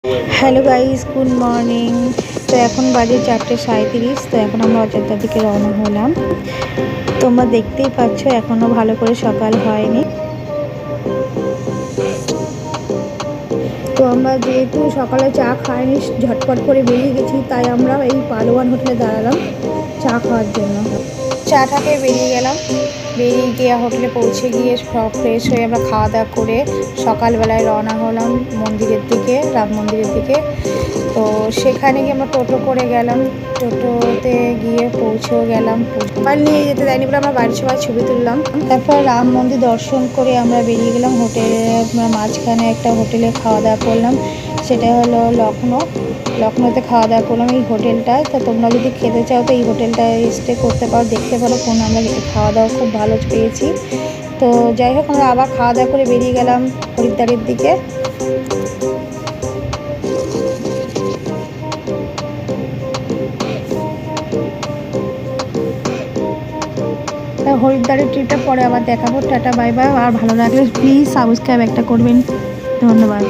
Hello guys, good morning. তো এখন বাজে 4:37। তো এখন আমরা অযোধ্যার দিকে রওনা হলাম। তোমরা দেখতেই পাচ্ছ এখনও ভালো করে সকাল হয়নি। তো আমরা যেহেতু সকালে চা খাইনি, ঝটপট করে বেরিয়ে গেছি, তাই আমরা এই পালোয়ান হোটেলে দাঁড়ালাম চা খাওয়ার জন্য। চাটা খেয়ে বেরিয়ে গেলাম। বেরিয়ে গিয়ে হোটেলে পৌঁছে গিয়ে সব ফ্রেশ হয়ে আমরা খাওয়া দাওয়া করে সকালবেলায় রওনা হলাম মন্দিরের দিকে, রাম মন্দিরের দিকে। তো সেখানে গিয়ে আমরা টোটো করে গেলাম। টোটোতে গিয়ে পৌঁছেও গেলাম। মোবাইল নিয়ে যেতে দেয়নি বলে আমরা বাড়ির সবাই ছবি তুললাম। তারপর রাম মন্দির দর্শন করে আমরা বেরিয়ে গেলাম হোটেলে। আমরা মাঝখানে একটা হোটেলে খাওয়া দাওয়া করলাম, সেটা হলো লখনৌতে খাওয়া দাওয়া করলাম এই হোটেলটায়। তো তোমরা যদি খেতে চাও তো এই হোটেলটায় স্টে করতে পারো, দেখতে পারো কোন আমরা খাওয়া দাওয়া খুব ভালো পেয়েছি। তো যাই হোক, আমরা আবার খাওয়া দাওয়া করে বেরিয়ে গেলাম হরিদ্বারের দিকে। হরিদ্বারের ট্রিপটা পরে আবার দেখাবো। Tata, bye bye. আর ভালো লাগলে প্লিজ সাবস্ক্রাইব একটা করবেন। ধন্যবাদ।